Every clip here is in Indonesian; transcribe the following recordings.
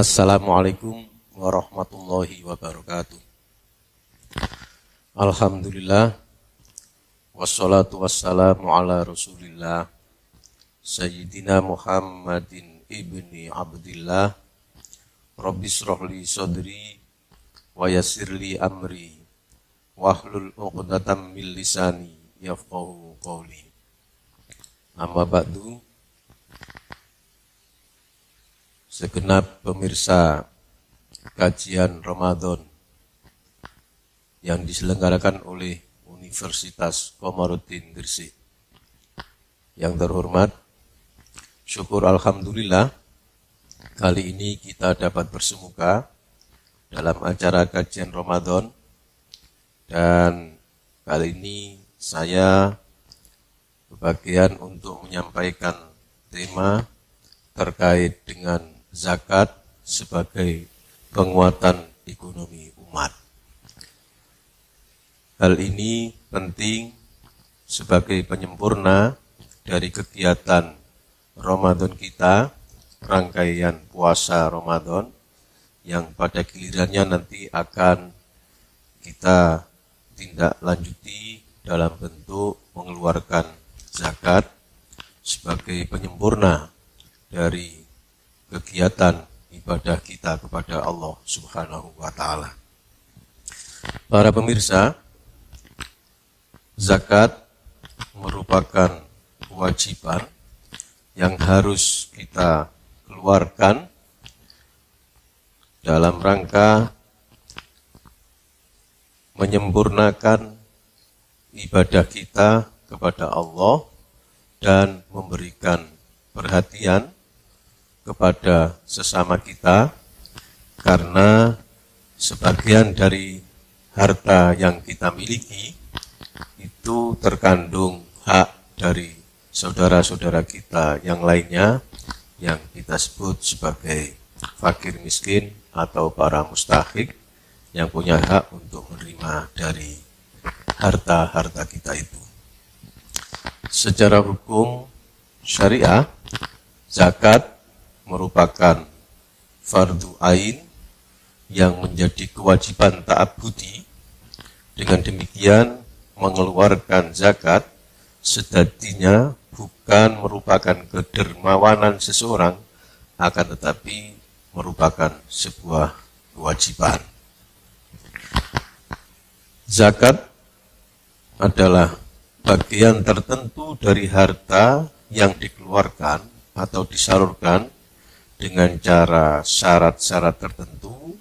Assalamualaikum warahmatullahi wabarakatuh. Alhamdulillah, wassalatu wassalamu ala rasulillah Sayyidina Muhammadin ibni Abdillah. Rabbi shrahli sadri wa yassirli amri wahlul 'uqdatam min lisani yafqahu qawli. Amma ba'du. Segenap pemirsa kajian Ramadan yang diselenggarakan oleh Universitas Komarudin Gresik. Yang terhormat, syukur alhamdulillah, kali ini kita dapat bersemuka dalam acara kajian Ramadan, dan kali ini saya berbagian untuk menyampaikan tema terkait dengan zakat sebagai penguatan ekonomi umat. Hal ini penting sebagai penyempurna dari kegiatan Ramadan kita, rangkaian puasa Ramadan, yang pada gilirannya nanti akan kita tindak lanjuti dalam bentuk mengeluarkan zakat sebagai penyempurna dari kegiatan ibadah kita kepada Allah Subhanahu wa Ta'ala. Para pemirsa, zakat merupakan kewajiban yang harus kita keluarkan dalam rangka menyempurnakan ibadah kita kepada Allah dan memberikan perhatian kepada sesama kita, karena sebagian dari harta yang kita miliki itu terkandung hak dari saudara-saudara kita yang lainnya, yang kita sebut sebagai fakir miskin atau para mustahik, yang punya hak untuk menerima dari harta-harta kita itu. Secara hukum syariah, zakat merupakan fardu ain yang menjadi kewajiban ta'abbudi. Dengan demikian, mengeluarkan zakat sejatinya bukan merupakan kedermawanan seseorang, akan tetapi merupakan sebuah kewajiban. Zakat adalah bagian tertentu dari harta yang dikeluarkan atau disalurkan dengan cara syarat-syarat tertentu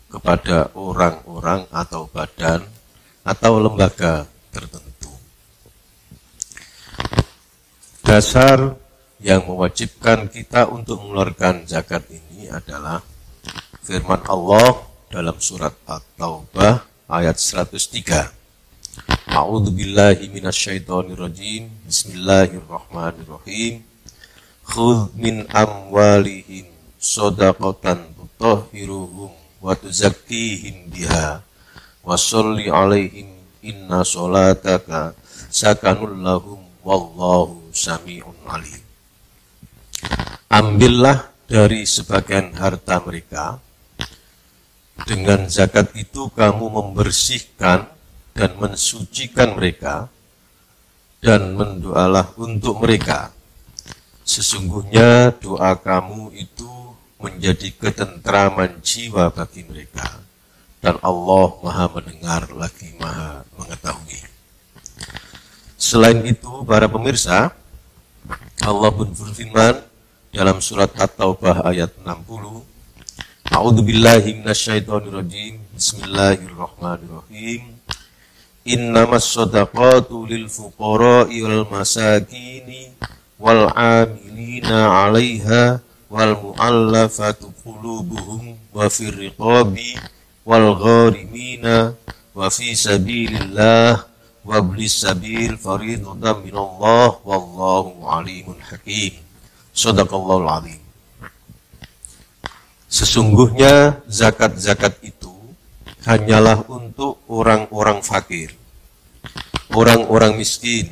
kepada orang-orang atau badan atau lembaga tertentu. Dasar yang mewajibkan kita untuk mengeluarkan zakat ini adalah firman Allah dalam surat At-Taubah ayat 103. A'udzubillahi minasyaitonirrajim. Bismillahirrahmanirrahim. Khudh min amwalihim shadaqatan tutahhiruhum wa tuzakkihim biha wa sholli alaihim inna sholataka sakanul lahum wallahu sami'un alim. Ambillah dari sebagian harta mereka, dengan zakat itu kamu membersihkan dan mensucikan mereka, dan mendoalah untuk mereka. Sesungguhnya doa kamu itu menjadi ketentraman jiwa bagi mereka, dan Allah Maha mendengar lagi Maha mengetahui. Selain itu, para pemirsa, Allah pun berfirman dalam surat At-Taubah ayat 60, A'udzubillahi minasyaitonirrajim. Bismillahirrahmanirrahim. Innamas shadaqatu lil fuqara'i wal masakini wal 'amilina 'alaiha wal mu'allafati qulubuhum wa fir riqabi wal gharimina wa fi sabilillah wa iblis sabil fariidatan minallah wallahu 'alimun hakim. Shadaqallahul 'azim. Sesungguhnya zakat-zakat itu hanyalah untuk orang-orang fakir, orang-orang miskin,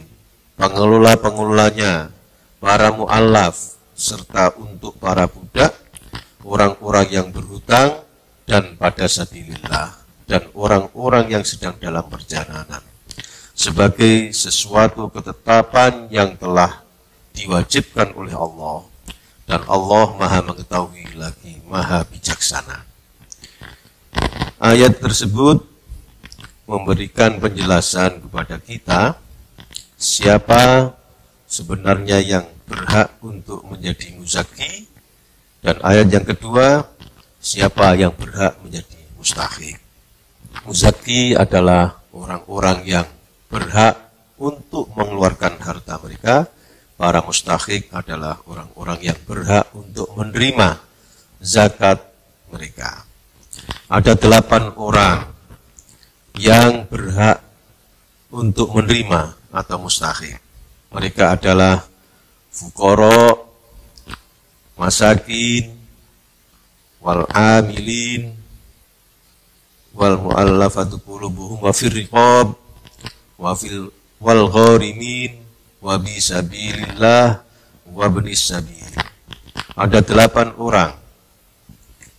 pengelola-pengelolanya, para mu'allaf, serta untuk para budak, orang-orang yang berhutang, dan pada sabilillah, dan orang-orang yang sedang dalam perjalanan, sebagai sesuatu ketetapan yang telah diwajibkan oleh Allah, dan Allah Maha Mengetahui lagi Maha Bijaksana. Ayat tersebut memberikan penjelasan kepada kita siapa sebenarnya yang berhak untuk menjadi muzaki, dan ayat yang kedua, siapa yang berhak menjadi mustahik. Muzaki adalah orang-orang yang berhak untuk mengeluarkan harta mereka. Para mustahik adalah orang-orang yang berhak untuk menerima zakat mereka. Ada 8 orang yang berhak untuk menerima atau mustahik. Mereka adalah fuqara, masakin, wal amilin, wal mu'allafatu qulubuhum, wa fir riqab, wal gharimin, wa bi sabilillah, wa ibnis sabil. Ada 8 orang.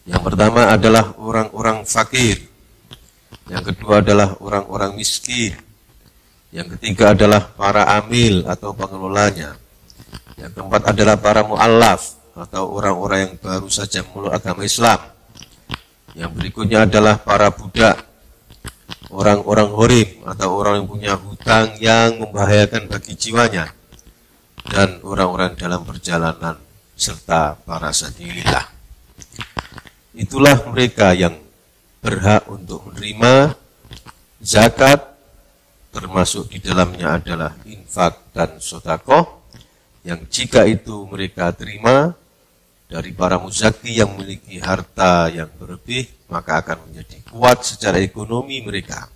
Yang pertama adalah orang-orang fakir. Yang kedua adalah orang-orang miskin. Yang ketiga adalah para amil atau pengelolanya. Yang keempat adalah para mu'allaf atau orang-orang yang baru saja memeluk agama Islam. Yang berikutnya adalah para budak, orang-orang gharib atau orang yang punya hutang yang membahayakan bagi jiwanya, dan orang-orang dalam perjalanan, serta para sabilillah. Itulah mereka yang berhak untuk menerima zakat, termasuk di dalamnya adalah infak dan sedekah, yang jika itu mereka terima dari para muzaki yang memiliki harta yang berlebih, maka akan menjadi kuat secara ekonomi mereka,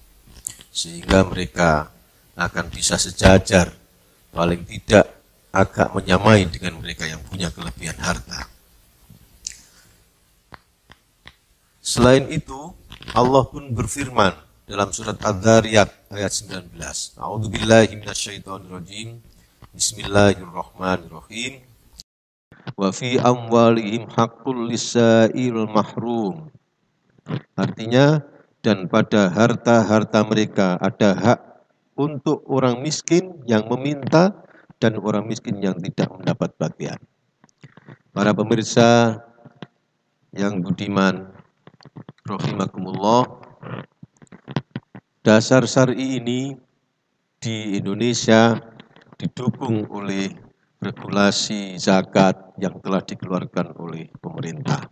sehingga mereka akan bisa sejajar, paling tidak agak menyamai dengan mereka yang punya kelebihan harta. Selain itu, Allah pun berfirman dalam surat Adz-Dzariyat ayat 19. A'udzubillahi minasyaitonirrajim. Bismillahirrahmanirrahim. Wa fi amwalihim haqqul lisail mahrum. Artinya, dan pada harta-harta mereka ada hak untuk orang miskin yang meminta dan orang miskin yang tidak mendapat bagian. Para pemirsa yang budiman, rahimakumullah, dasar syar'i ini di Indonesia didukung oleh regulasi zakat yang telah dikeluarkan oleh pemerintah.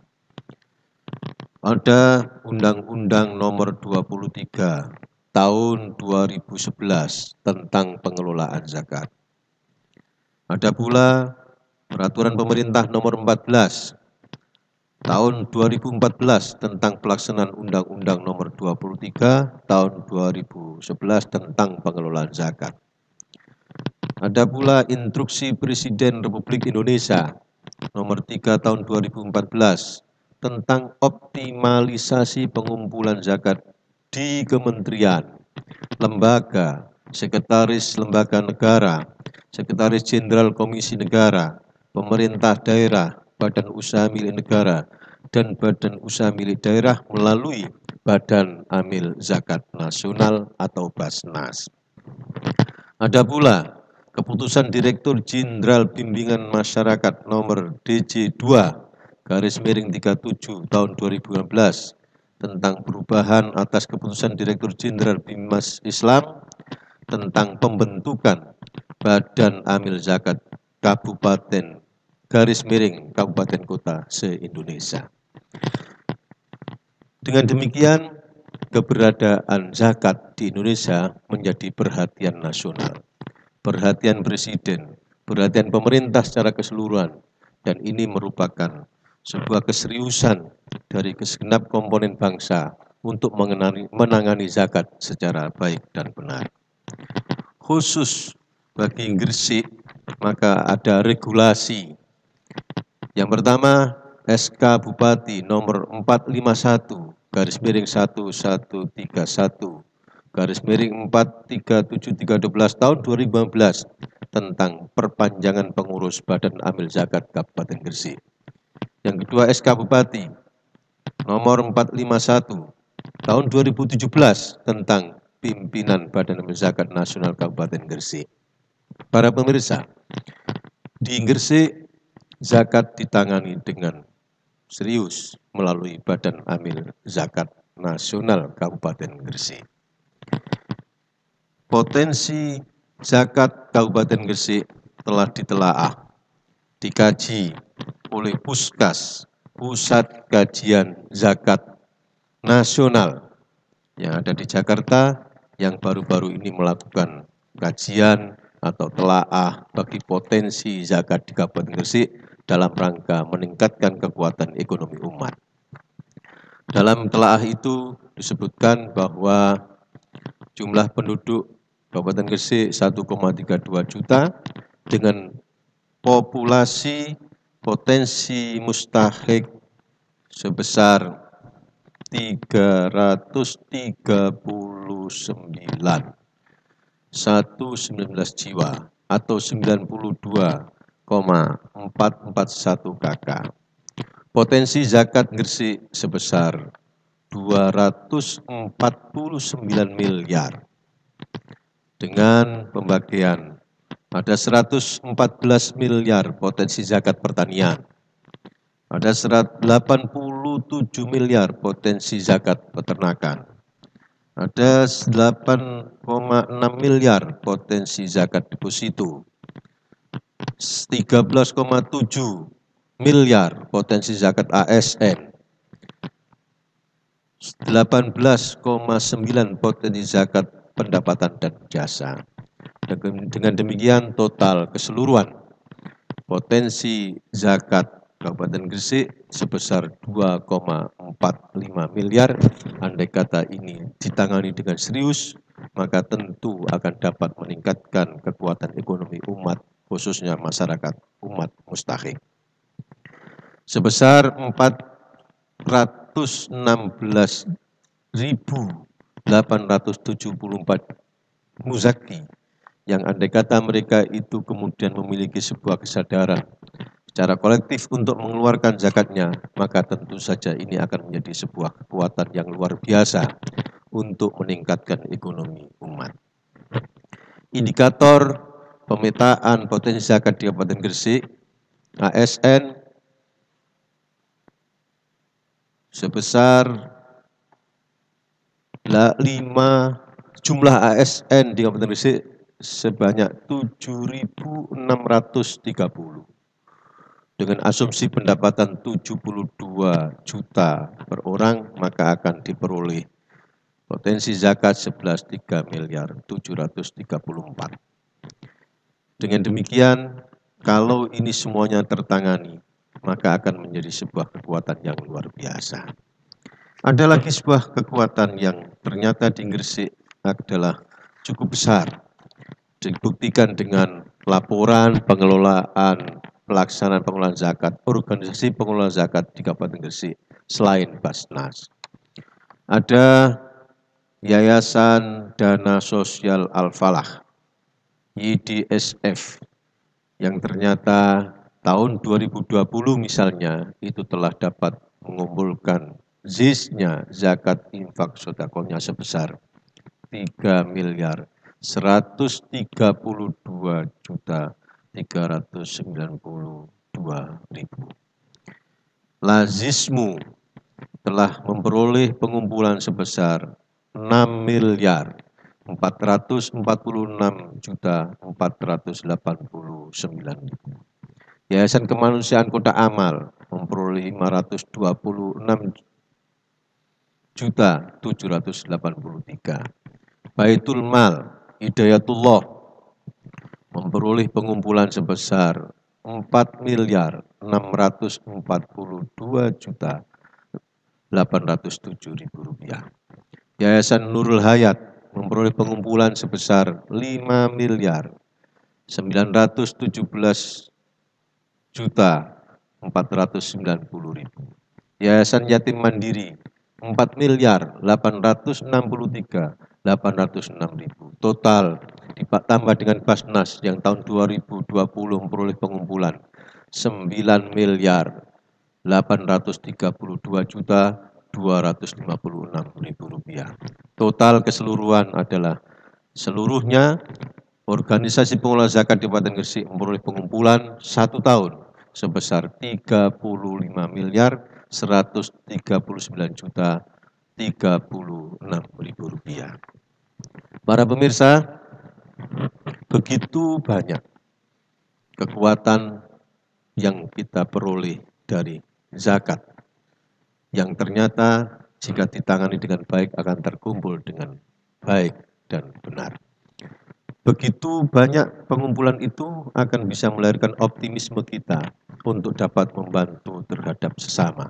Ada Undang-Undang Nomor 23 Tahun 2011 tentang pengelolaan zakat. Ada pula Peraturan Pemerintah Nomor 14 Tahun 2014 tentang pelaksanaan Undang-Undang Nomor 23 Tahun 2011 tentang pengelolaan zakat. Ada pula Instruksi Presiden Republik Indonesia Nomor 3 Tahun 2014 tentang optimalisasi pengumpulan zakat di kementerian, lembaga, sekretaris lembaga negara, sekretaris jenderal Komisi Negara, pemerintah daerah, badan usaha milik negara, dan badan usaha milik daerah melalui Badan Amil Zakat Nasional atau Basnas. Ada pula Keputusan Direktur Jenderal Bimbingan Masyarakat Nomor DJ2/37 Tahun 2015 tentang perubahan atas Keputusan Direktur Jenderal Bimas Islam tentang pembentukan Badan Amil Zakat Kabupaten Kabupaten Kota se-Indonesia. Dengan demikian, keberadaan zakat di Indonesia menjadi perhatian nasional, perhatian Presiden, perhatian pemerintah secara keseluruhan, dan ini merupakan sebuah keseriusan dari segenap komponen bangsa untuk menangani zakat secara baik dan benar. Khusus bagi Gresik, maka ada regulasi. Yang pertama, SK Bupati nomor 451/1131/43713 tahun 2015 tentang perpanjangan pengurus Badan Amil Zakat Kabupaten Gresik. Yang kedua SK Bupati nomor 451 tahun 2017 tentang pimpinan Badan Zakat Nasional Kabupaten Gresik. Para pemirsa, di Gresik zakat ditangani dengan serius melalui Badan Amil Zakat Nasional Kabupaten Gresik. Potensi zakat Kabupaten Gresik telah ditelaah, dikaji oleh Puskas, Pusat Kajian Zakat Nasional yang ada di Jakarta, yang baru-baru ini melakukan kajian atau telaah bagi potensi zakat di Kabupaten Gresik dalam rangka meningkatkan kekuatan ekonomi umat. Dalam telaah itu disebutkan bahwa jumlah penduduk Kabupaten Gresik 1,32 juta dengan populasi potensi mustahik sebesar 339 jiwa atau 92,441 KK. Potensi zakat Gresik sebesar 249 miliar dengan pembagian ada 114 miliar potensi zakat pertanian, ada 87 miliar potensi zakat peternakan, ada 8,6 miliar potensi zakat deposito, 13,7 miliar potensi zakat ASN, 18,9 potensi zakat pendapatan dan jasa. Dengan demikian total keseluruhan potensi zakat Kabupaten Gresik sebesar 2,45 miliar. Andai kata ini ditangani dengan serius, maka tentu akan dapat meningkatkan kekuatan ekonomi umat, khususnya masyarakat umat mustahik. Sebesar 416.874 muzaki yang andai kata mereka itu kemudian memiliki sebuah kesadaran secara kolektif untuk mengeluarkan zakatnya, maka tentu saja ini akan menjadi sebuah kekuatan yang luar biasa untuk meningkatkan ekonomi umat. Indikator pemetaan potensi zakat di Kabupaten Gresik, ASN sebesar 5, jumlah ASN di Kabupaten Gresik sebanyak 7.630 dengan asumsi pendapatan 72 juta per orang, maka akan diperoleh potensi zakat 11,3 miliar 734. Dengan demikian, kalau ini semuanya tertangani, maka akan menjadi sebuah kekuatan yang luar biasa. Ada lagi sebuah kekuatan yang ternyata di Gresik adalah cukup besar, dibuktikan dengan laporan pengelolaan pelaksanaan pengelolaan zakat, organisasi pengelolaan zakat di Kabupaten Gresik selain Basnas. Ada Yayasan Dana Sosial Al-Falah, YDSF, yang ternyata tahun 2020 misalnya itu telah dapat mengumpulkan ZIS-nya, zakat infak sedekahnya sebesar 3 miliar 132 juta 392.000. Lazismu telah memperoleh pengumpulan sebesar 6 miliar 446 juta 489.000. Yayasan Kemanusiaan Kotak Amal memperoleh 526 juta 783. Baitul Mal Hidayatullah memperoleh pengumpulan sebesar 4 miliar 642 juta 807.000 rupiah. Yayasan Nurul Hayat memperoleh pengumpulan sebesar 5 miliar 917 juta 490.000. Yayasan Yatim Mandiri 4 miliar 863 806.000. Total ditambah dengan Basnas yang tahun 2020 memperoleh pengumpulan 9 miliar Rp832.256.000. Total keseluruhan adalah seluruhnya organisasi pengelola zakat di Kabupaten Gresik memperoleh pengumpulan 1 tahun sebesar Rp35.139.036.000. Para pemirsa, begitu banyak kekuatan yang kita peroleh dari zakat, yang ternyata jika ditangani dengan baik akan terkumpul dengan baik dan benar. Begitu banyak pengumpulan itu akan bisa melahirkan optimisme kita untuk dapat membantu terhadap sesama.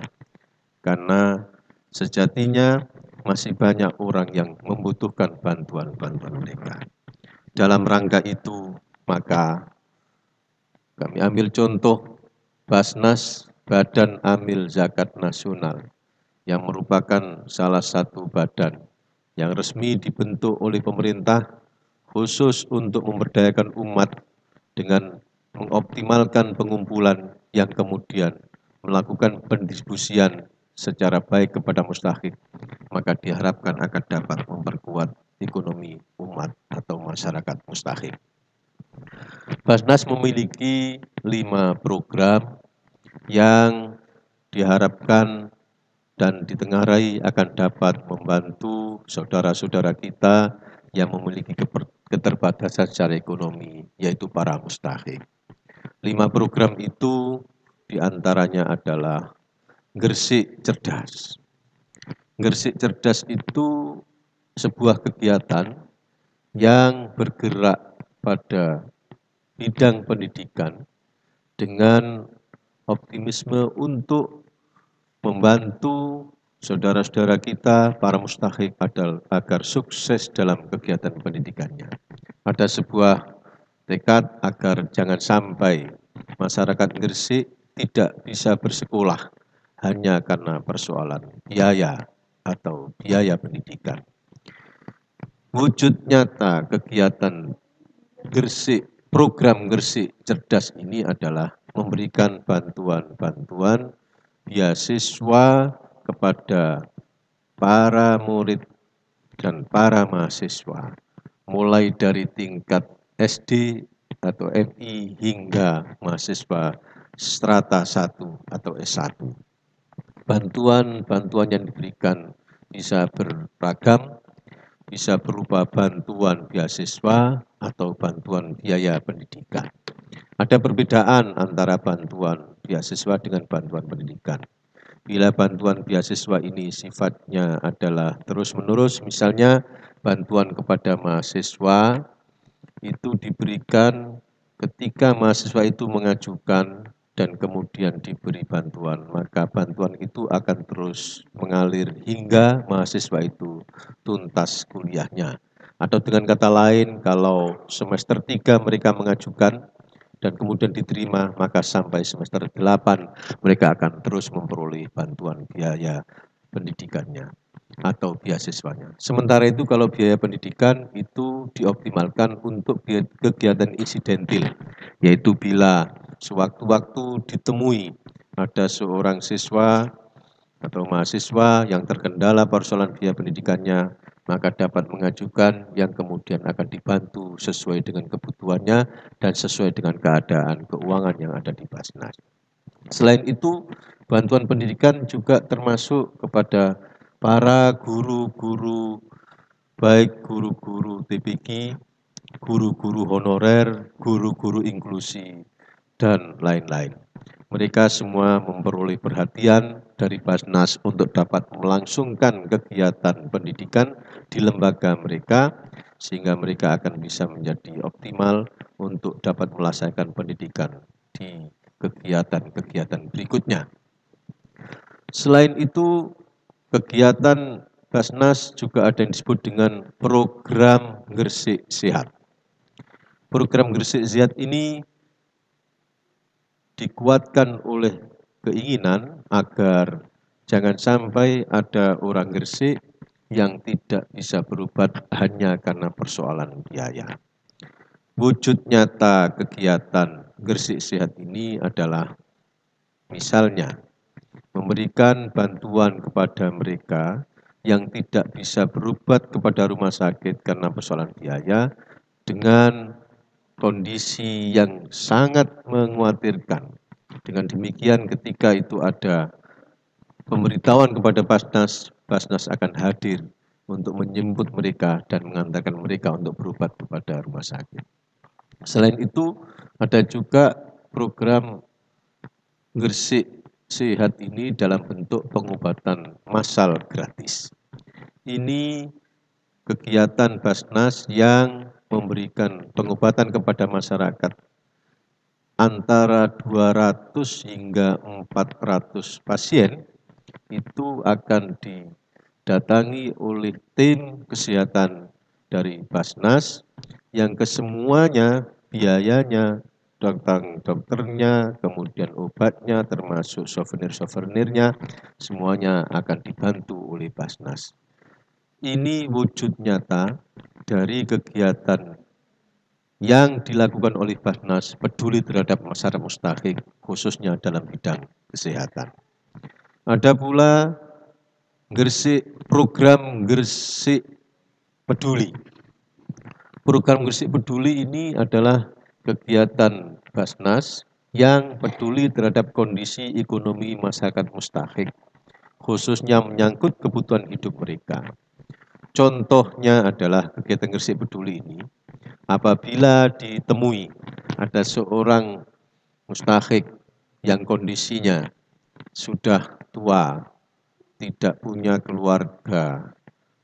Karena sejatinya masih banyak orang yang membutuhkan bantuan-bantuan mereka. Dalam rangka itu, maka kami ambil contoh Basnas, Badan Amil Zakat Nasional, yang merupakan salah satu badan yang resmi dibentuk oleh pemerintah khusus untuk memberdayakan umat dengan mengoptimalkan pengumpulan yang kemudian melakukan pendistribusian secara baik kepada mustahik, maka diharapkan akan dapat memperkuat ekonomi umat atau masyarakat mustahik. Basnas memiliki 5 program yang diharapkan dan ditengarai akan dapat membantu saudara-saudara kita yang memiliki keterbatasan secara ekonomi, yaitu para mustahik. 5 program itu diantaranya adalah Gresik Cerdas. Gresik Cerdas itu sebuah kegiatan yang bergerak pada bidang pendidikan dengan optimisme untuk membantu saudara-saudara kita, para mustahik agar sukses dalam kegiatan pendidikannya. Ada sebuah tekad agar jangan sampai masyarakat Gresik tidak bisa bersekolah hanya karena persoalan biaya atau biaya pendidikan. Wujud nyata kegiatan Gresik, program Gresik Cerdas ini adalah memberikan bantuan-bantuan beasiswa kepada para murid dan para mahasiswa, mulai dari tingkat SD atau MI hingga mahasiswa strata 1 atau S1. Bantuan-bantuan yang diberikan bisa beragam, bisa berupa bantuan beasiswa atau bantuan biaya pendidikan. Ada perbedaan antara bantuan beasiswa dengan bantuan pendidikan. Bila bantuan beasiswa ini sifatnya adalah terus-menerus, misalnya bantuan kepada mahasiswa itu diberikan ketika mahasiswa itu mengajukan dan kemudian diberi bantuan, maka bantuan itu akan terus mengalir hingga mahasiswa itu tuntas kuliahnya. Atau dengan kata lain, kalau semester 3 mereka mengajukan dan kemudian diterima, maka sampai semester 8 mereka akan terus memperoleh bantuan biaya pendidikannya atau beasiswanya. Sementara itu kalau biaya pendidikan itu dioptimalkan untuk kegiatan insidentil, yaitu bila sewaktu-waktu ditemui ada seorang siswa atau mahasiswa yang terkendala persoalan biaya pendidikannya, maka dapat mengajukan yang kemudian akan dibantu sesuai dengan kebutuhannya dan sesuai dengan keadaan keuangan yang ada di Basnas. Selain itu, bantuan pendidikan juga termasuk kepada para guru-guru, baik guru-guru TPQ, guru-guru honorer, guru-guru inklusi, dan lain-lain. Mereka semua memperoleh perhatian dari Basnas untuk dapat melangsungkan kegiatan pendidikan di lembaga mereka, sehingga mereka akan bisa menjadi optimal untuk dapat melaksanakan pendidikan di kegiatan-kegiatan berikutnya. Selain itu, kegiatan Basnas juga ada yang disebut dengan program Gresik Sehat. Program Gresik Sehat ini dikuatkan oleh keinginan agar jangan sampai ada orang Gresik yang tidak bisa berobat hanya karena persoalan biaya. Wujud nyata kegiatan Gresik Sehat ini adalah misalnya memberikan bantuan kepada mereka yang tidak bisa berobat kepada rumah sakit karena persoalan biaya dengan kondisi yang sangat mengkhawatirkan. Dengan demikian ketika itu ada pemberitahuan kepada Basnas, Basnas akan hadir untuk menjemput mereka dan mengantarkan mereka untuk berobat kepada rumah sakit. Selain itu, ada juga program Gresik Sehat ini dalam bentuk pengobatan massal gratis. Ini kegiatan Basnas yang memberikan pengobatan kepada masyarakat antara 200 hingga 400 pasien itu akan didatangi oleh tim kesehatan dari Basnas yang kesemuanya biayanya dokternya, kemudian obatnya, termasuk souvenir-souvenirnya, semuanya akan dibantu oleh Basnas. Ini wujud nyata dari kegiatan yang dilakukan oleh Basnas peduli terhadap masyarakat mustahik, khususnya dalam bidang kesehatan. Ada pula program Gresik Peduli. Program Gresik Peduli ini adalah kegiatan Basnas yang peduli terhadap kondisi ekonomi masyarakat mustahik, khususnya menyangkut kebutuhan hidup mereka. Contohnya adalah kegiatan Gresik Peduli ini, apabila ditemui ada seorang mustahik yang kondisinya sudah tua, tidak punya keluarga,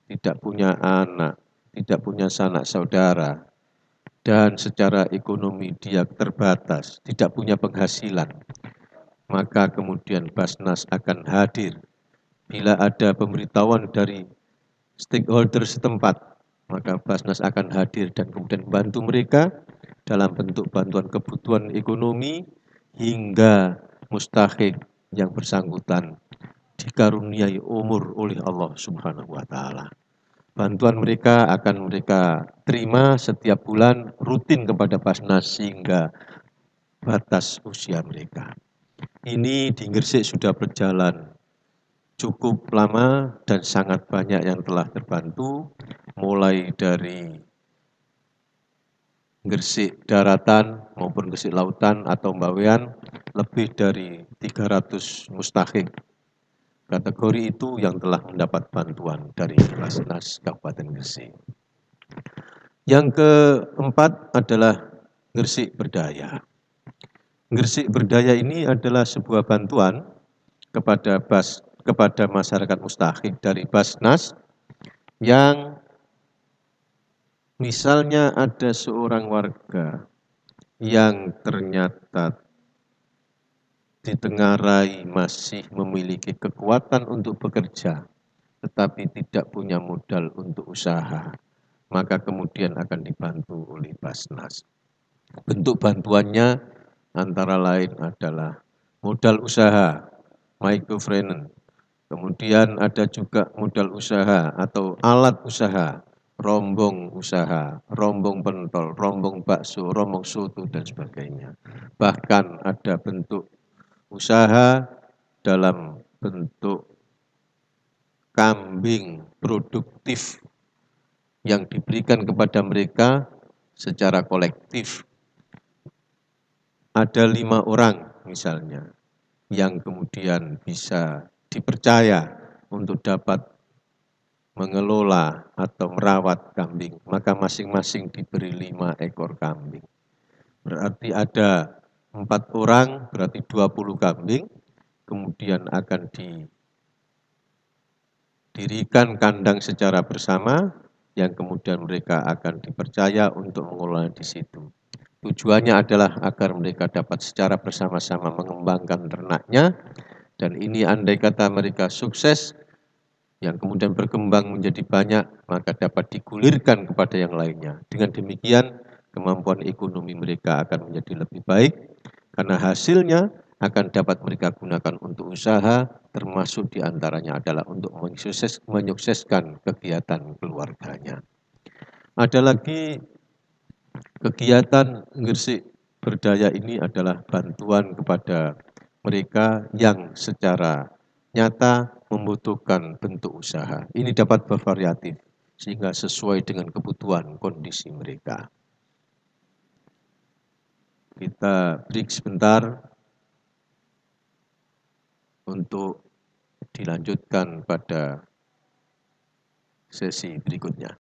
tidak punya anak, tidak punya sanak saudara, dan secara ekonomi dia terbatas, tidak punya penghasilan, maka kemudian Basnas akan hadir. Bila ada pemberitahuan dari stakeholder setempat, maka Basnas akan hadir dan kemudian membantu mereka dalam bentuk bantuan kebutuhan ekonomi hingga mustahik yang bersangkutan dikaruniai umur oleh Allah Subhanahu wa Ta'ala. Bantuan mereka akan mereka terima setiap bulan rutin kepada Basnas sehingga batas usia mereka. Ini di Gresik sudah berjalan cukup lama dan sangat banyak yang telah terbantu, mulai dari Gresik daratan maupun Gresik lautan atau Bawean, lebih dari 300 mustahik kategori itu yang telah mendapat bantuan dari Basnas Kabupaten Gresik. Yang keempat adalah Gresik Berdaya. Gresik Berdaya ini adalah sebuah bantuan kepada masyarakat mustahik dari Basnas yang misalnya ada seorang warga yang ternyata ditengarai masih memiliki kekuatan untuk bekerja, tetapi tidak punya modal untuk usaha, maka kemudian akan dibantu oleh Basnas. Bentuk bantuannya antara lain adalah modal usaha, microfinance, kemudian ada juga modal usaha atau alat usaha, rombong usaha, rombong pentol, rombong bakso, rombong soto, dan sebagainya. Bahkan ada bentuk usaha dalam bentuk kambing produktif yang diberikan kepada mereka secara kolektif. Ada 5 orang misalnya yang kemudian bisa dipercaya untuk dapat mengelola atau merawat kambing, maka masing-masing diberi 5 ekor kambing. Berarti ada 4 orang, berarti 20 kambing, kemudian akan didirikan kandang secara bersama, yang kemudian mereka akan dipercaya untuk mengelola di situ. Tujuannya adalah agar mereka dapat secara bersama-sama mengembangkan ternaknya, dan ini andai kata mereka sukses, yang kemudian berkembang menjadi banyak, maka dapat digulirkan kepada yang lainnya. Dengan demikian, kemampuan ekonomi mereka akan menjadi lebih baik, karena hasilnya akan dapat mereka gunakan untuk usaha, termasuk diantaranya adalah untuk menyukseskan kegiatan keluarganya. Ada lagi kegiatan Gresik Berdaya ini adalah bantuan kepada mereka yang secara ternyata membutuhkan bentuk usaha. Ini dapat bervariatif sehingga sesuai dengan kebutuhan kondisi mereka. Kita break sebentar untuk dilanjutkan pada sesi berikutnya.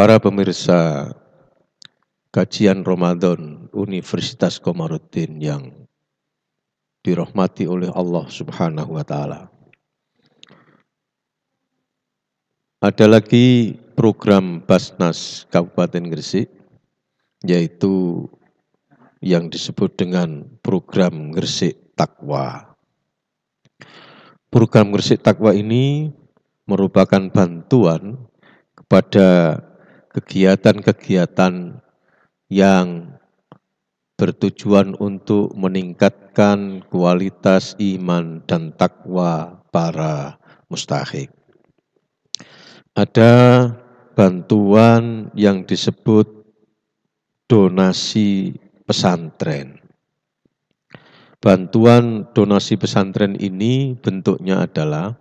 Para pemirsa kajian Ramadan Universitas Komarudin yang dirahmati oleh Allah Subhanahu wa Ta'ala. Ada lagi program Basnas Kabupaten Gresik, yaitu yang disebut dengan program Gresik Takwa. Program Gresik Takwa ini merupakan bantuan kepada kegiatan-kegiatan yang bertujuan untuk meningkatkan kualitas iman dan takwa para mustahik. Ada bantuan yang disebut donasi pesantren. Bantuan donasi pesantren ini bentuknya adalah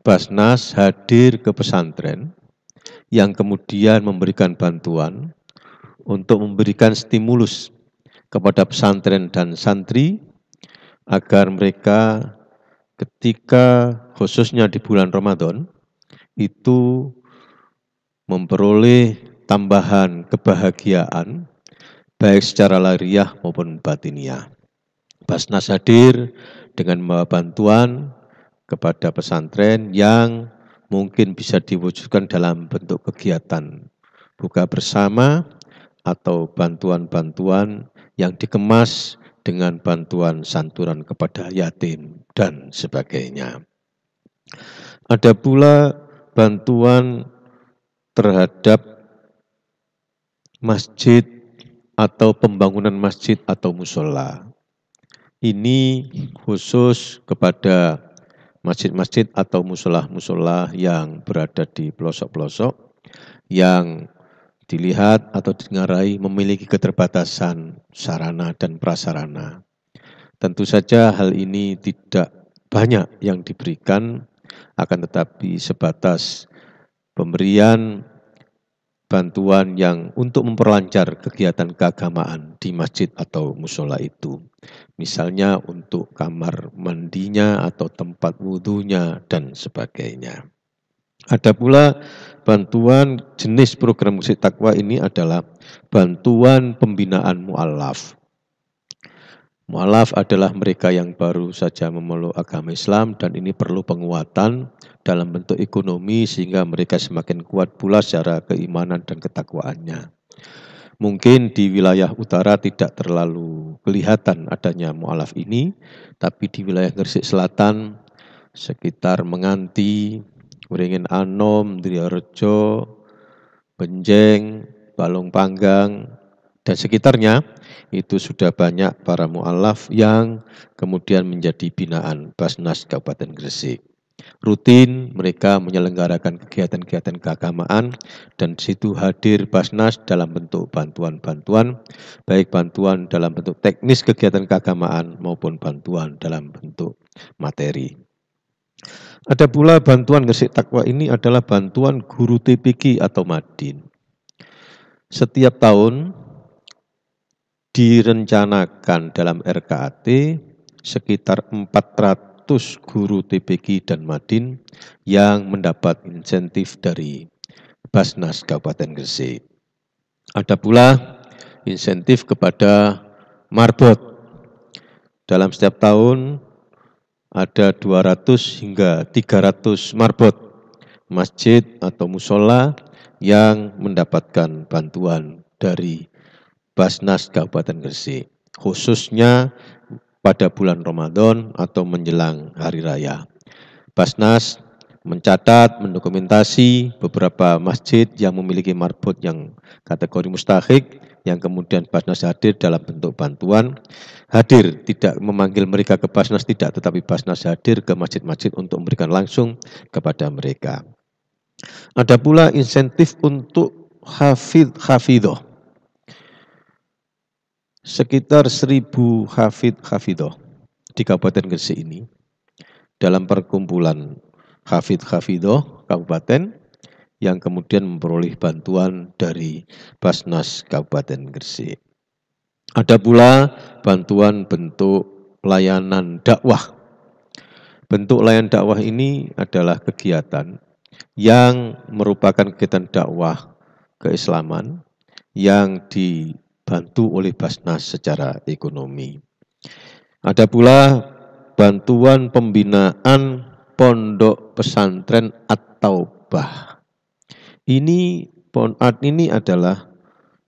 Basnas hadir ke pesantren yang kemudian memberikan bantuan untuk memberikan stimulus kepada pesantren dan santri agar mereka ketika khususnya di bulan Ramadan itu memperoleh tambahan kebahagiaan baik secara lahiriah maupun batiniah. Basnas hadir dengan membawa bantuan kepada pesantren yang mungkin bisa diwujudkan dalam bentuk kegiatan buka bersama atau bantuan-bantuan yang dikemas dengan bantuan santunan kepada yatim dan sebagainya. Ada pula bantuan terhadap masjid atau pembangunan masjid atau musola. Ini khusus kepada masjid-masjid atau musola-musola yang berada di pelosok-pelosok yang dilihat atau didengarai memiliki keterbatasan sarana dan prasarana. Tentu saja hal ini tidak banyak yang diberikan, akan tetapi sebatas pemberian bantuan yang untuk memperlancar kegiatan keagamaan di masjid atau musola itu. Misalnya untuk kamar mandinya atau tempat wudhunya dan sebagainya. Ada pula bantuan jenis program Gresik Takwa ini adalah bantuan pembinaan mu'alaf. Mu'alaf adalah mereka yang baru saja memeluk agama Islam dan ini perlu penguatan dalam bentuk ekonomi sehingga mereka semakin kuat pula secara keimanan dan ketakwaannya. Mungkin di wilayah utara tidak terlalu kelihatan adanya mu'alaf ini, tapi di wilayah Gresik Selatan, sekitar Menganti, Wringin Anom, Driarejo, Benjeng, Balong Panggang, dan sekitarnya, itu sudah banyak para mu'alaf yang kemudian menjadi binaan Basnas Kabupaten Gresik. Rutin mereka menyelenggarakan kegiatan-kegiatan keagamaan dan di situ hadir Basnas dalam bentuk bantuan-bantuan, baik bantuan dalam bentuk teknis kegiatan keagamaan maupun bantuan dalam bentuk materi. Ada pula bantuan Gresik Takwa ini adalah bantuan guru TPQ atau Madin. Setiap tahun direncanakan dalam RKAT sekitar 400 guru TPQ dan Madin yang mendapat insentif dari Basnas Kabupaten Gresik. Ada pula insentif kepada marbot. Dalam setiap tahun ada 200 hingga 300 marbot masjid atau musola yang mendapatkan bantuan dari Basnas Kabupaten Gresik, khususnya pada bulan Ramadan atau menjelang Hari Raya. Basnas mencatat, mendokumentasi beberapa masjid yang memiliki marbot yang kategori mustahik, yang kemudian Basnas hadir dalam bentuk bantuan. Hadir, tidak memanggil mereka ke Basnas, tidak, tetapi Basnas hadir ke masjid-masjid untuk memberikan langsung kepada mereka. Ada pula insentif untuk hafidhoh. Sekitar 1000 hafidhoh di Kabupaten Gresik ini dalam perkumpulan hafidhoh Kabupaten yang kemudian memperoleh bantuan dari Basnas Kabupaten Gresik. Ada pula bantuan bentuk layanan dakwah. Bentuk layanan dakwah ini adalah kegiatan yang merupakan kegiatan dakwah keislaman yang dibantu oleh Basnas secara ekonomi. Ada pula bantuan pembinaan pondok pesantren At-Taubah. Ini adalah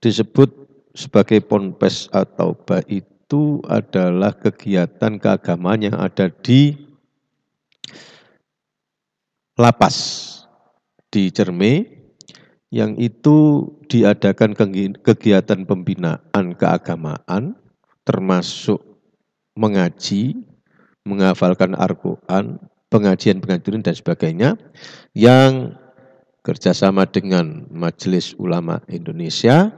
disebut sebagai Ponpes At-Taubah, itu adalah kegiatan keagamaan yang ada di lapas di Cerme, yang itu diadakan kegiatan pembinaan keagamaan termasuk mengaji, menghafalkan Al-Quran, pengajian-pengajian dan sebagainya, yang kerjasama dengan Majelis Ulama Indonesia,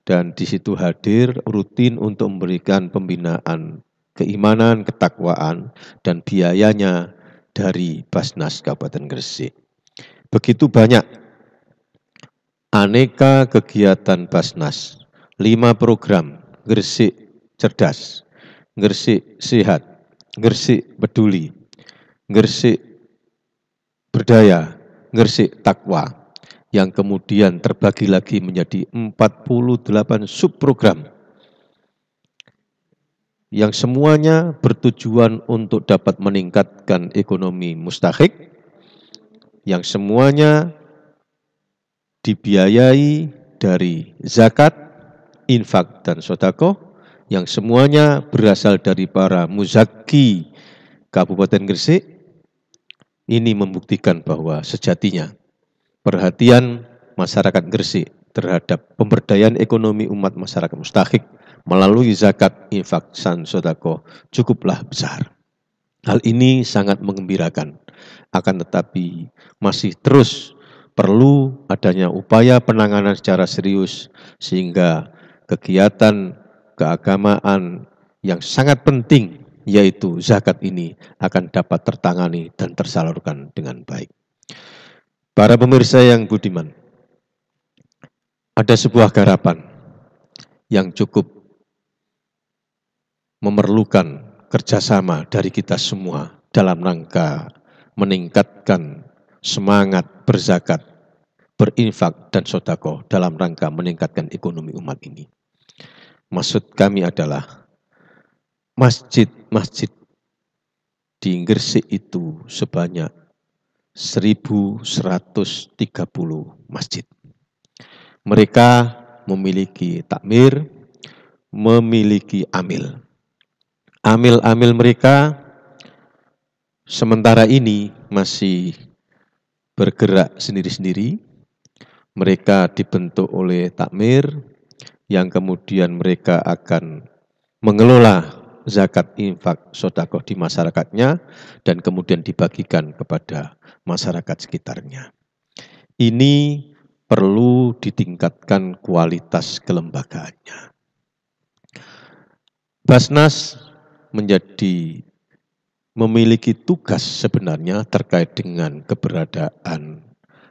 dan di situ hadir rutin untuk memberikan pembinaan keimanan, ketakwaan, dan biayanya dari Basnas Kabupaten Gresik. Begitu banyak aneka kegiatan Basnas, 5 program, Gresik Cerdas, Gresik Sehat, Gresik Peduli, Gresik Berdaya, Gresik Takwa, yang kemudian terbagi lagi menjadi 48 subprogram, yang semuanya bertujuan untuk dapat meningkatkan ekonomi mustahik, yang semuanya dibiayai dari zakat, infak, dan sedekah, yang semuanya berasal dari para muzaki Kabupaten Gresik. Ini membuktikan bahwa sejatinya perhatian masyarakat Gresik terhadap pemberdayaan ekonomi umat masyarakat mustahik melalui zakat, infak, dan sedekah cukuplah besar. Hal ini sangat menggembirakan, akan tetapi masih terus perlu adanya upaya penanganan secara serius sehingga kegiatan keagamaan yang sangat penting yaitu zakat ini akan dapat tertangani dan tersalurkan dengan baik. Para pemirsa yang budiman, ada sebuah garapan yang cukup memerlukan kerjasama dari kita semua dalam rangka meningkatkan semangat berzakat, berinfak, dan sedekah dalam rangka meningkatkan ekonomi umat ini. Maksud kami adalah masjid-masjid di Gresik itu sebanyak 1.130 masjid. Mereka memiliki takmir, memiliki amil. Amil-amil mereka sementara ini masih bergerak sendiri-sendiri. Mereka dibentuk oleh takmir, yang kemudian mereka akan mengelola zakat, infak, sedekah di masyarakatnya, dan kemudian dibagikan kepada masyarakat sekitarnya. Ini perlu ditingkatkan kualitas kelembagaannya. Basnas memiliki tugas sebenarnya terkait dengan keberadaan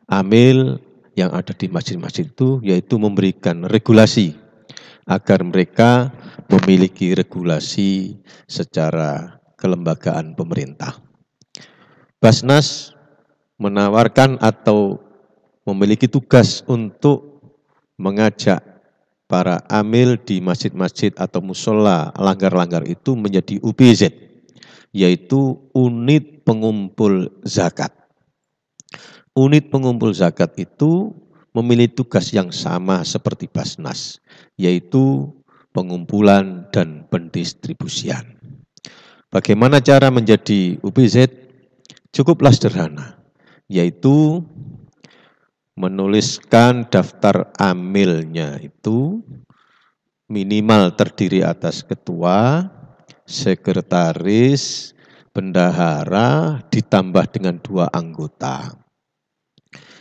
amil, yang ada di masjid-masjid itu, yaitu memberikan regulasi agar mereka memiliki regulasi secara kelembagaan pemerintah. Basnas menawarkan atau memiliki tugas untuk mengajak para amil di masjid-masjid atau musola langgar-langgar itu menjadi UPZ, yaitu unit pengumpul zakat. Unit pengumpul zakat itu memiliki tugas yang sama seperti Basnas, yaitu pengumpulan dan pendistribusian. Bagaimana cara menjadi UPZ? Cukuplah sederhana, yaitu menuliskan daftar amilnya itu minimal terdiri atas ketua, sekretaris, bendahara, ditambah dengan 2 anggota.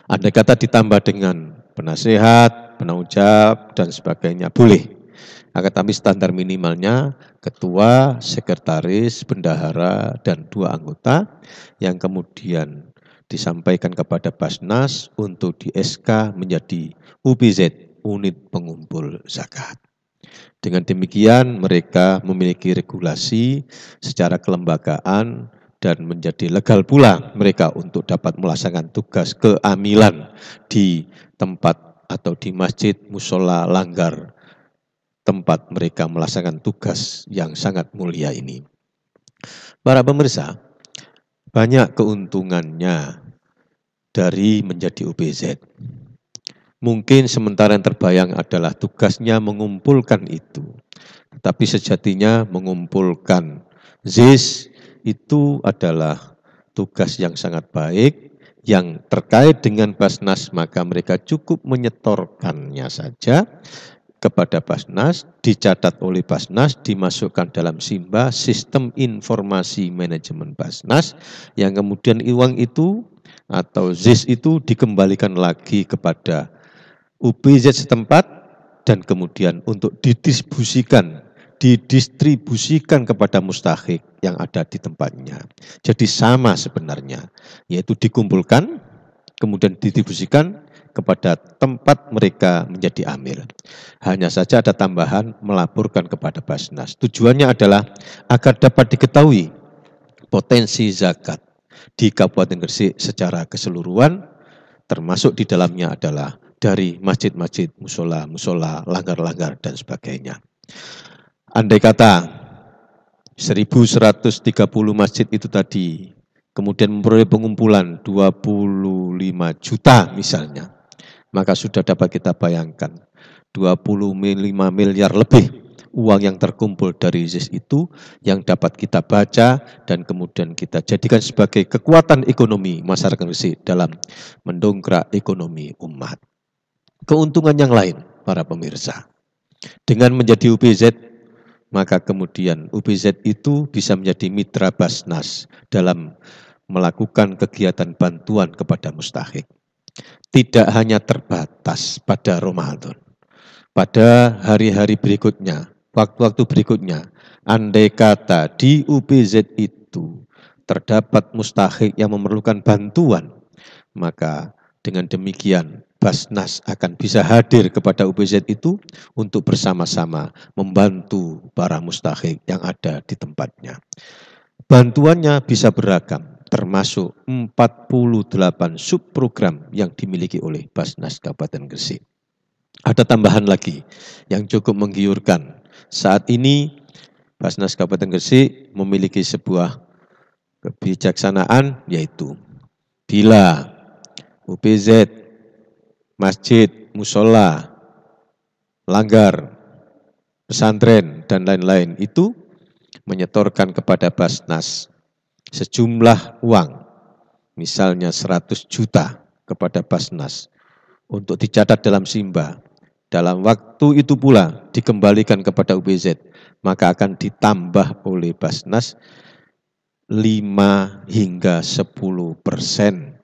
Andai kata ditambah dengan penasehat, penanggung jawab, dan sebagainya, boleh. Akan tapi standar minimalnya ketua, sekretaris, bendahara, dan 2 anggota yang kemudian disampaikan kepada Basnas untuk di SK menjadi UPZ, unit pengumpul zakat. Dengan demikian mereka memiliki regulasi secara kelembagaan dan menjadi legal pula mereka untuk dapat melaksanakan tugas keamilan di tempat atau di masjid, musola, langgar, tempat mereka melaksanakan tugas yang sangat mulia ini. Para pemirsa, banyak keuntungannya dari menjadi UPZ. Mungkin sementara yang terbayang adalah tugasnya mengumpulkan itu. Tetapi sejatinya mengumpulkan ZIS itu adalah tugas yang sangat baik, yang terkait dengan Basnas, maka mereka cukup menyetorkannya saja kepada Basnas, dicatat oleh Basnas, dimasukkan dalam SIMBA, Sistem Informasi Manajemen Basnas, yang kemudian uang itu atau ZIS itu dikembalikan lagi kepada UPZ setempat dan kemudian untuk didistribusikan kepada mustahik yang ada di tempatnya. Jadi sama sebenarnya, yaitu dikumpulkan, kemudian didistribusikan kepada tempat mereka menjadi amil. Hanya saja ada tambahan melaporkan kepada Basnas. Tujuannya adalah agar dapat diketahui potensi zakat di Kabupaten Gresik secara keseluruhan, termasuk di dalamnya adalah dari masjid-masjid, musola, langgar-langgar, dan sebagainya. Andai kata 1.130 masjid itu tadi, kemudian memperoleh pengumpulan 25 juta misalnya, maka sudah dapat kita bayangkan 25 miliar lebih uang yang terkumpul dari ZIS itu yang dapat kita baca dan kemudian kita jadikan sebagai kekuatan ekonomi masyarakat Gresik dalam mendongkrak ekonomi umat. Keuntungan yang lain, para pemirsa, dengan menjadi UPZ, maka kemudian UPZ itu bisa menjadi mitra Basnas dalam melakukan kegiatan bantuan kepada mustahik. Tidak hanya terbatas pada Ramadan. Pada hari-hari berikutnya, waktu-waktu berikutnya, andai kata di UPZ itu terdapat mustahik yang memerlukan bantuan, maka dengan demikian Basnas akan bisa hadir kepada UPZ itu untuk bersama-sama membantu para mustahik yang ada di tempatnya. Bantuannya bisa beragam, termasuk 48 subprogram yang dimiliki oleh Basnas Kabupaten Gresik. Ada tambahan lagi yang cukup menggiurkan. Saat ini Basnas Kabupaten Gresik memiliki sebuah kebijaksanaan, yaitu bila UPZ, masjid, musola, langgar, pesantren, dan lain-lain itu menyetorkan kepada Basnas sejumlah uang, misalnya 100 juta kepada Basnas untuk dicatat dalam SIMBA. Dalam waktu itu pula dikembalikan kepada UPZ, maka akan ditambah oleh Basnas 5 hingga 10%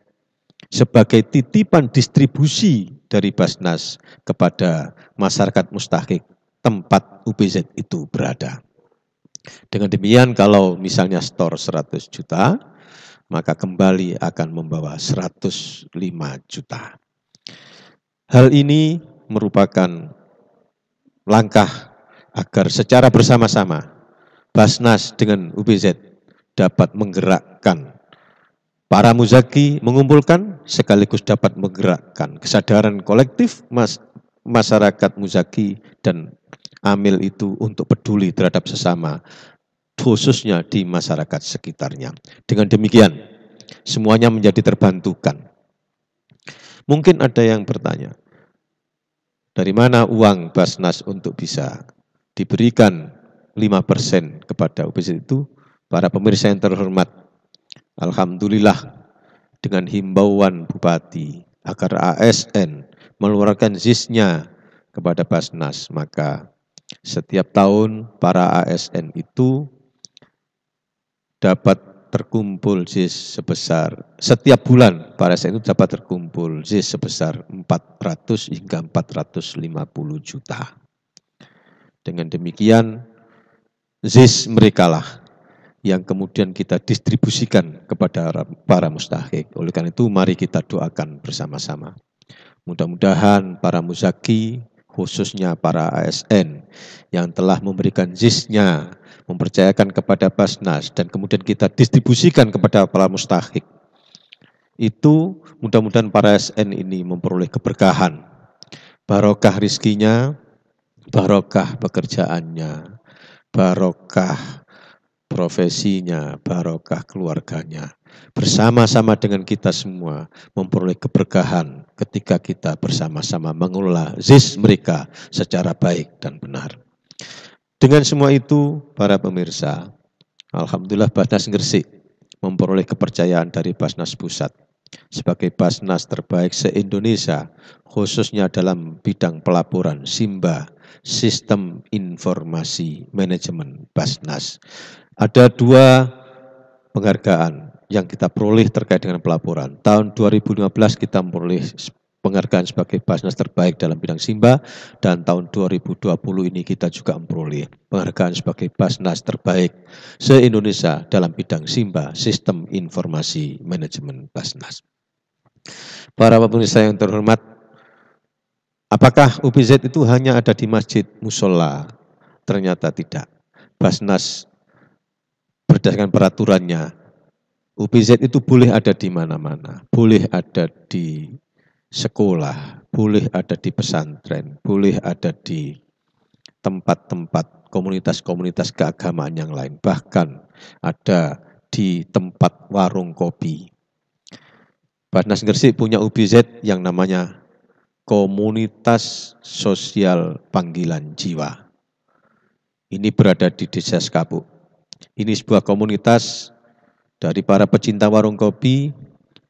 sebagai titipan distribusi dari Basnas kepada masyarakat mustahik tempat UPZ itu berada. Dengan demikian kalau misalnya store 100 juta, maka kembali akan membawa 105 juta. Hal ini merupakan langkah agar secara bersama-sama Basnas dengan UPZ dapat menggerakkan para muzaki, mengumpulkan sekaligus dapat menggerakkan kesadaran kolektif masyarakat muzaki dan amil itu untuk peduli terhadap sesama, khususnya di masyarakat sekitarnya. Dengan demikian, semuanya menjadi terbantukan. Mungkin ada yang bertanya, dari mana uang Basnas untuk bisa diberikan 5% kepada UPZ itu? Para pemirsa yang terhormat, alhamdulillah dengan himbauan Bupati agar ASN mengeluarkan ZIS-nya kepada Basnas, maka setiap tahun para ASN itu dapat terkumpul ZIS sebesar, setiap bulan para ASN itu dapat terkumpul ZIS sebesar 400 hingga 450 juta. Dengan demikian, ZIS merekalah yang kemudian kita distribusikan kepada para mustahik. Oleh karena itu, mari kita doakan bersama-sama. Mudah-mudahan para muzaki, khususnya para ASN, yang telah memberikan ZIS-nya, mempercayakan kepada Basnas, dan kemudian kita distribusikan kepada para mustahik, itu mudah-mudahan para ASN ini memperoleh keberkahan, barokah rizkinya, barokah pekerjaannya, barokah profesinya, barokah keluarganya. Bersama-sama dengan kita semua memperoleh keberkahan ketika kita bersama-sama mengelola ZIS mereka secara baik dan benar. Dengan semua itu, para pemirsa, alhamdulillah Basnas Gresik memperoleh kepercayaan dari Basnas Pusat sebagai Basnas terbaik se-Indonesia, khususnya dalam bidang pelaporan SIMBA, Sistem Informasi Manajemen Basnas. Ada 2 penghargaan yang kita peroleh terkait dengan pelaporan. Tahun 2015 kita memperoleh penghargaan sebagai Basnas terbaik dalam bidang SIMBA, dan tahun 2020 ini kita juga memperoleh penghargaan sebagai Basnas terbaik se-Indonesia dalam bidang SIMBA, Sistem Informasi Manajemen Basnas. Para pemirsa yang terhormat, apakah UPZ itu hanya ada di masjid, musola? Ternyata tidak. Basnas berdasarkan peraturannya, UPZ itu boleh ada di mana-mana, boleh ada di sekolah, boleh ada di pesantren, boleh ada di tempat-tempat komunitas-komunitas keagamaan yang lain, bahkan ada di tempat warung kopi. Basnas Gresik punya UPZ yang namanya Komunitas Sosial Panggilan Jiwa. Ini berada di Desa Sekapuk. Ini sebuah komunitas dari para pecinta warung kopi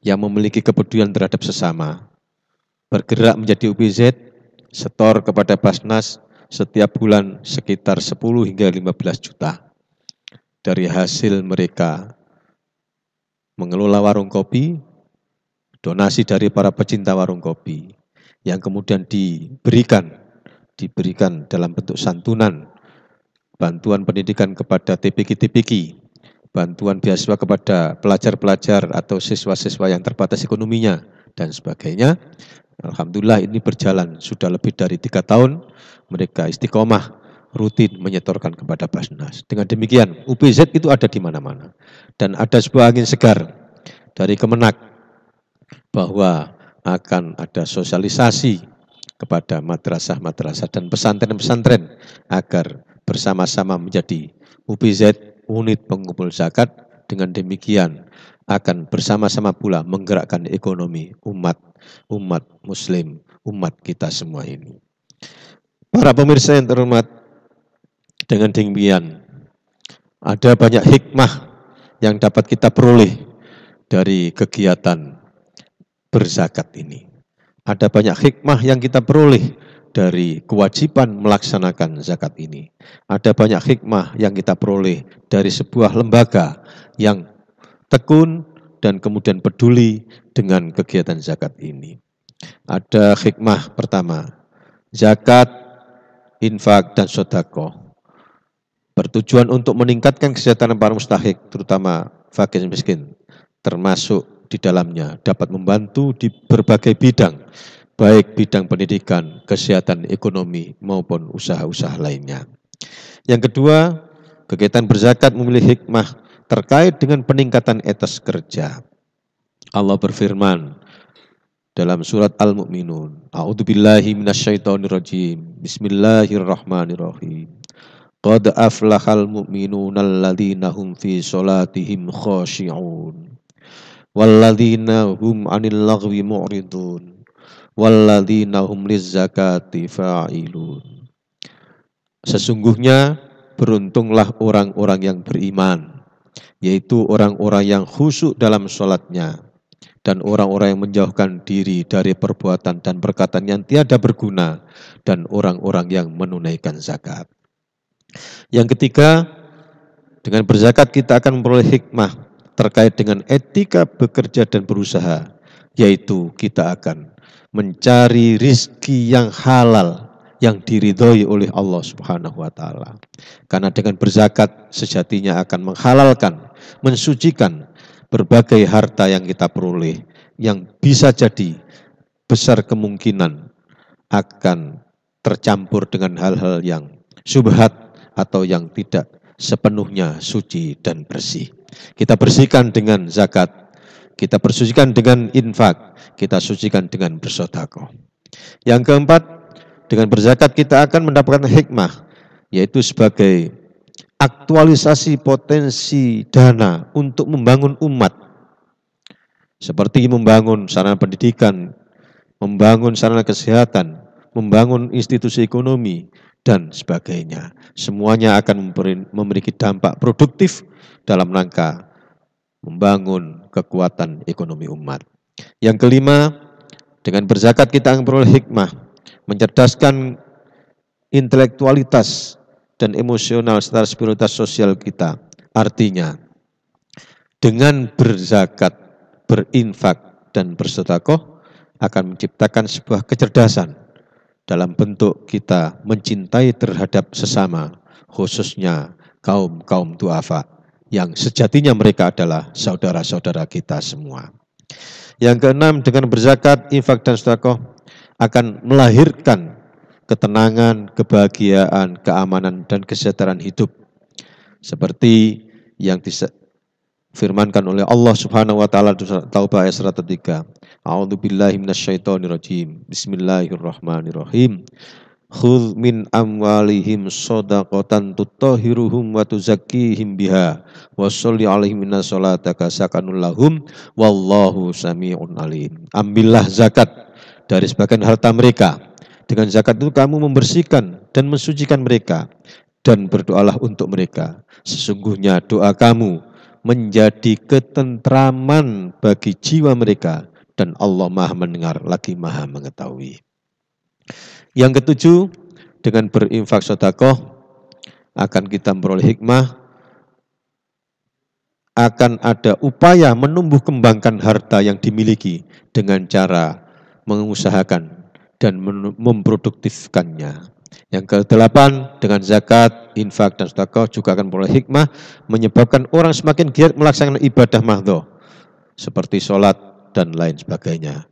yang memiliki kepedulian terhadap sesama. Bergerak menjadi UPZ, setor kepada Basnas setiap bulan sekitar 10 hingga 15 juta. Dari hasil mereka mengelola warung kopi, donasi dari para pecinta warung kopi, yang kemudian diberikan dalam bentuk santunan, bantuan pendidikan kepada TPQ-TPQ, bantuan beasiswa kepada pelajar-pelajar atau siswa-siswa yang terbatas ekonominya, dan sebagainya. Alhamdulillah ini berjalan sudah lebih dari 3 tahun, mereka istiqomah rutin menyetorkan kepada Basnas. Dengan demikian, UPZ itu ada di mana-mana. Dan ada sebuah angin segar dari Kemenak bahwa akan ada sosialisasi kepada madrasah-madrasah dan pesantren-pesantren agar bersama-sama menjadi UPZ, unit pengumpul zakat. Dengan demikian akan bersama-sama pula menggerakkan ekonomi umat muslim, umat kita semua ini. Para pemirsa yang terhormat, dengan demikian ada banyak hikmah yang dapat kita peroleh dari kegiatan berzakat ini. Ada banyak hikmah yang kita peroleh dari kewajiban melaksanakan zakat ini. Ada banyak hikmah yang kita peroleh dari sebuah lembaga yang tekun dan kemudian peduli dengan kegiatan zakat ini. Ada hikmah pertama, zakat, infak, dan sedekah bertujuan untuk meningkatkan kesejahteraan para mustahik, terutama fakir miskin, termasuk di dalamnya dapat membantu di berbagai bidang, baik bidang pendidikan, kesehatan, ekonomi, maupun usaha-usaha lainnya. Yang kedua, kegiatan berzakat memiliki hikmah terkait dengan peningkatan etos kerja. Allah berfirman dalam surat Al-Mu'minun, A'udzubillahi minasyaitonirrajim. Bismillahirrahmanirrahim. Qad aflahal mu'minuna alladzina hum fi sholatihim khashi'un walladzina hum 'anil lagwi mu'ridun walladzina hum lizzakati fa'ilun. Sesungguhnya beruntunglah orang-orang yang beriman, yaitu orang-orang yang khusyuk dalam sholatnya, dan orang-orang yang menjauhkan diri dari perbuatan dan perkataan yang tiada berguna, dan orang-orang yang menunaikan zakat. Yang ketiga, dengan berzakat kita akan memperoleh hikmah terkait dengan etika bekerja dan berusaha, yaitu kita akan mencari rizki yang halal, yang diridhoi oleh Allah Subhanahu wa Ta'ala. Karena dengan berzakat sejatinya akan menghalalkan, mensucikan berbagai harta yang kita peroleh, yang bisa jadi besar kemungkinan akan tercampur dengan hal-hal yang syubhat atau yang tidak sepenuhnya suci dan bersih. Kita bersihkan dengan zakat, kita bersucikan dengan infak, kita sucikan dengan bersedekah. Yang keempat, dengan berzakat kita akan mendapatkan hikmah, yaitu sebagai aktualisasi potensi dana untuk membangun umat, seperti membangun sarana pendidikan, membangun sarana kesehatan, membangun institusi ekonomi, dan sebagainya. Semuanya akan memiliki dampak produktif dalam rangka membangun kekuatan ekonomi umat. Yang kelima, dengan berzakat kita akan memperoleh hikmah, mencerdaskan intelektualitas dan emosional serta spiritualitas sosial kita. Artinya, dengan berzakat, berinfak, dan bersedekah akan menciptakan sebuah kecerdasan dalam bentuk kita mencintai terhadap sesama, khususnya kaum duafa, yang sejatinya mereka adalah saudara-saudara kita semua. Yang keenam, dengan berzakat, infak, dan sedekah akan melahirkan ketenangan, kebahagiaan, keamanan, dan kesejahteraan hidup. Seperti yang firmankan oleh Allah Subhanahu wa taala di Taubah ayat 103. A'udzubillahi minasyaitonirrajim. Bismillahirrahmanirrahim. Khudz min amwalihim shadaqatan tutahhiruhum wa tuzakkihim biha wa sholli 'alaihim inna sholataka sakanul lahum wallahu samii'un alim. Ambillah zakat dari sebagian harta mereka. Dengan zakat itu kamu membersihkan dan mensucikan mereka, dan berdoalah untuk mereka. Sesungguhnya doa kamu menjadi ketentraman bagi jiwa mereka, dan Allah Maha mendengar lagi Maha mengetahui. Yang ketujuh, dengan berinfak sedekah akan kita memperoleh hikmah, akan ada upaya menumbuh kembangkan harta yang dimiliki dengan cara mengusahakan dan memproduktifkannya. Yang kedelapan, dengan zakat, infak, dan sedekah juga akan memperoleh hikmah, menyebabkan orang semakin giat melaksanakan ibadah mahdhah, seperti sholat dan lain sebagainya.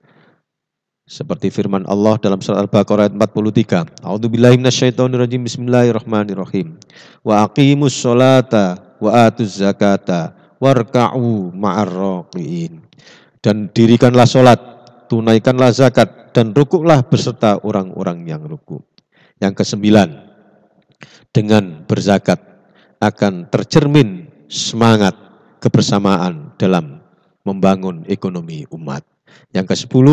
Seperti firman Allah dalam surat Al-Baqarah ayat 43. A'udzubillahi minasyaitonirrajim. Bismillahirrahmanirrahim. Wa aqimus sholata wa atuz zakata warka'u ma'ar raqiin. Dan dirikanlah sholat, tunaikanlah zakat, dan rukuklah beserta orang-orang yang rukuk. Yang kesembilan, dengan berzakat akan tercermin semangat kebersamaan dalam membangun ekonomi umat. Yang ke-10,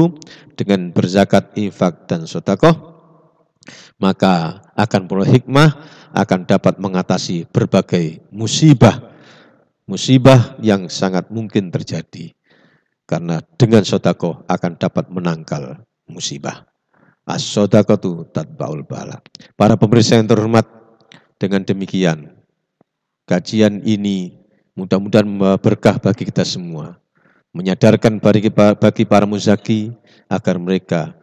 dengan berzakat, infak, dan sedekah, maka akan peroleh hikmah, akan dapat mengatasi berbagai musibah yang sangat mungkin terjadi. Karena dengan sedekah akan dapat menangkal musibah. As-shadaqatu tatba'ul bala. Para pemirsa yang terhormat, dengan demikian kajian ini mudah-mudahan membawa berkah bagi kita semua. Menyadarkan bagi para muzaki agar mereka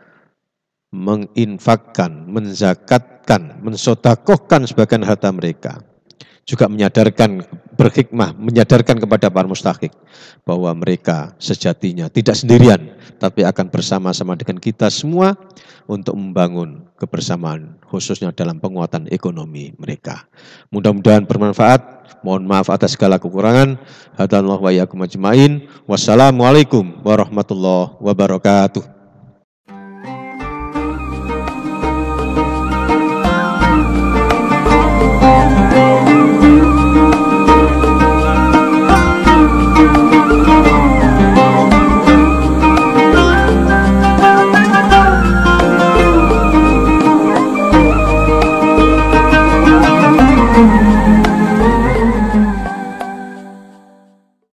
menginfakkan, menzakatkan, mensedekahkan sebagian harta mereka. Juga menyadarkan berhikmah, menyadarkan kepada para mustahik bahwa mereka sejatinya tidak sendirian, tapi akan bersama-sama dengan kita semua untuk membangun kebersamaan, khususnya dalam penguatan ekonomi mereka. Mudah-mudahan bermanfaat. Mohon maaf atas segala kekurangan. Hadanallahu wa iyyakum ajmain. Wassalamualaikum warahmatullahi wabarakatuh.